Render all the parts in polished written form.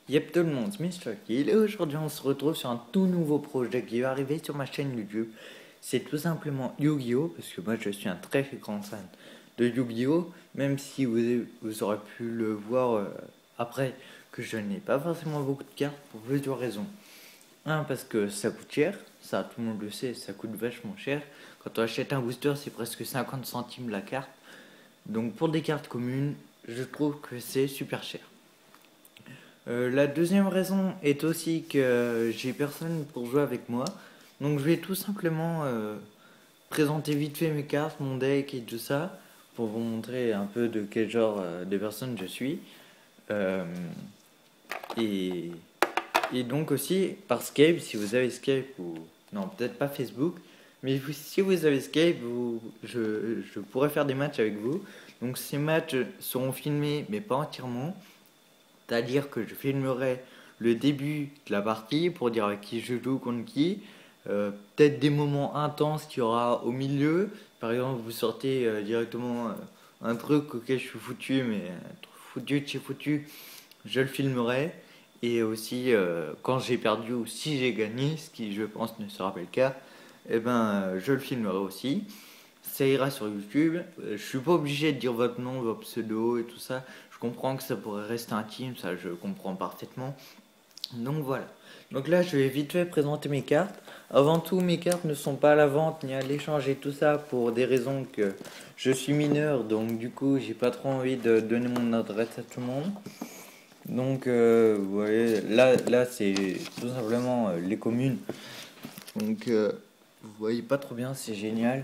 Yep tout le monde, c'est Mr. Kill et aujourd'hui on se retrouve sur un tout nouveau projet qui va arriver sur ma chaîne YouTube. C'est tout simplement Yu-Gi-Oh! Parce que moi je suis un très grand fan de Yu-Gi-Oh! Même si vous aurez pu le voir après que je n'ai pas forcément beaucoup de cartes pour plusieurs raisons. Un, parce que ça coûte cher, ça tout le monde le sait, ça coûte vachement cher. Quand on achète un booster c'est presque 50 centimes la carte. Donc pour des cartes communes, je trouve que c'est super cher. La deuxième raison est aussi que j'ai personne pour jouer avec moi. Donc je vais tout simplement présenter vite fait mes cartes, mon deck et tout ça, pour vous montrer un peu de quel genre de personne je suis. Euh, et, et donc aussi par Skype, si vous avez Skype ou... Non, peut-être pas Facebook, mais si vous avez Skype, je pourrais faire des matchs avec vous. Donc ces matchs seront filmés, mais pas entièrement. C'est-à-dire que je filmerai le début de la partie pour dire avec qui je joue, contre qui. Peut-être des moments intenses qu'il y aura au milieu. Par exemple, vous sortez directement un truc auquel je suis foutu, mais foutu de chez foutu, je le filmerai. Et aussi, quand j'ai perdu ou si j'ai gagné, ce qui je pense ne sera pas le cas, eh ben, je le filmerai aussi. Ça ira sur YouTube. Je suis pas obligé de dire votre nom, votre pseudo et tout ça. Je comprends que ça pourrait rester intime, ça je comprends parfaitement. Donc voilà. Donc là, je vais vite fait présenter mes cartes. Avant tout, mes cartes ne sont pas à la vente ni à l'échange et tout ça pour des raisons que je suis mineur, donc du coup, j'ai pas trop envie de donner mon adresse à tout le monde. Donc, vous voyez, là c'est tout simplement les communes. Donc, vous voyez pas trop bien, c'est génial.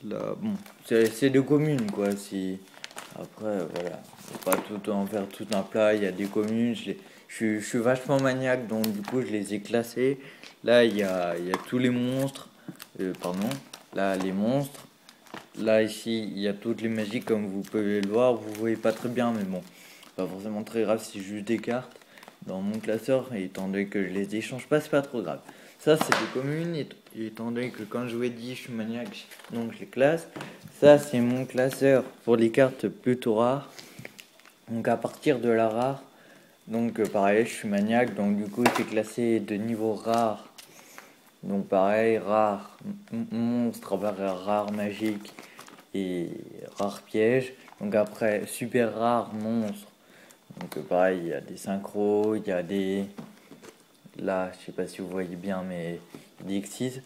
Là, bon, c'est des communes quoi. Après, voilà, faut pas tout en faire tout un plat. Il y a des communes, je suis vachement maniaque, donc du coup, je les ai classées. Là, il y a tous les monstres. Pardon, là, les monstres. Là, ici, il y a toutes les magies, comme vous pouvez le voir. Vous voyez pas très bien, mais bon, pas forcément très grave, c'est juste des cartes dans mon classeur. Et étant donné que je les échange pas, c'est pas trop grave. Ça, c'est des communes, et étant donné que quand je vous ai dit, je suis maniaque, donc je les classe. Ça, c'est mon classeur pour les cartes plutôt rares. Donc, à partir de la rare, donc pareil, je suis maniaque, donc du coup, c'est classé de niveau rare. Donc, pareil, rare, monstre, rare magique et rare piège. Donc, après, super rare monstre. Donc, pareil, il y a des synchros, il y a des. Là, je sais pas si vous voyez bien, mais des Xyz.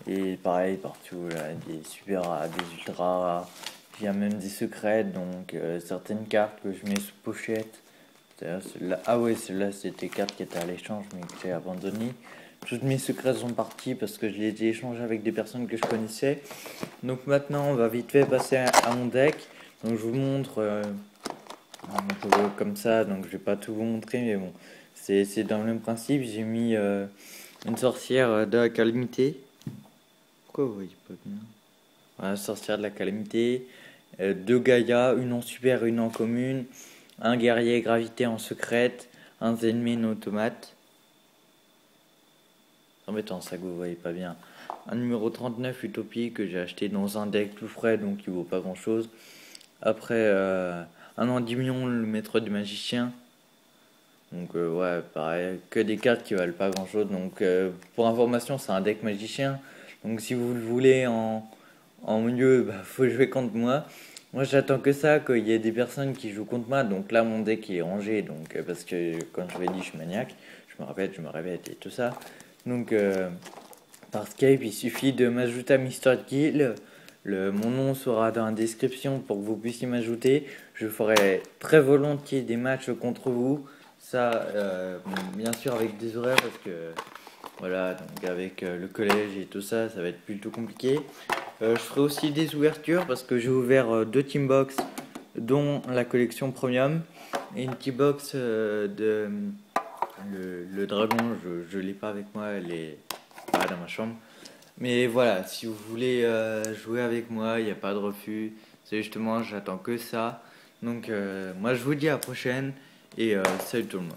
Et pareil, partout, là, des super rares, des ultra rares. Il y a même des secrets, donc certaines cartes que je mets sous pochette. Ah ouais, celle-là, c'était des cartes qui étaient à l'échange, mais que j'ai abandonnées. Toutes mes secrets sont partis parce que je les ai échangés avec des personnes que je connaissais. Donc maintenant, on va vite fait passer à mon deck. Donc je vous montre un peu comme ça, donc je vais pas tout vous montrer, mais bon, c'est dans le même principe. J'ai mis une sorcière de la calamité. Pourquoi vous voyez pas bien? Voilà, sorcière de la calamité. Deux Gaïa, une en super, une en commune. Un guerrier gravité en secrète. Un ennemi en automate. C'est embêtant ça que vous voyez pas bien. Un numéro 39 Utopie que j'ai acheté dans un deck tout frais, donc il vaut pas grand chose. Après, un Endymion, le maître du magicien. Donc ouais, pareil, que des cartes qui valent pas grand chose. Donc pour information, c'est un deck magicien. Donc si vous le voulez en mieux, bah, faut jouer contre moi. Moi j'attends que ça, qu'il y ait des personnes qui jouent contre moi. Donc là mon deck est rangé, donc parce que quand je vous ai dit je suis maniaque, je me répète et tout ça. Donc par Skype, il suffit de m'ajouter à Mr. Kill. Mon nom sera dans la description pour que vous puissiez m'ajouter. Je ferai très volontiers des matchs contre vous. Ça, bien sûr avec des horaires parce que voilà, donc avec le collège et tout ça, ça va être plutôt compliqué. Je ferai aussi des ouvertures parce que j'ai ouvert deux teambox, dont la collection premium et une teambox de le dragon. Je l'ai pas avec moi, elle est pas dans ma chambre. Mais voilà, si vous voulez jouer avec moi, il n'y a pas de refus. C'est justement, j'attends que ça. Donc moi je vous dis à la prochaine et salut tout le monde.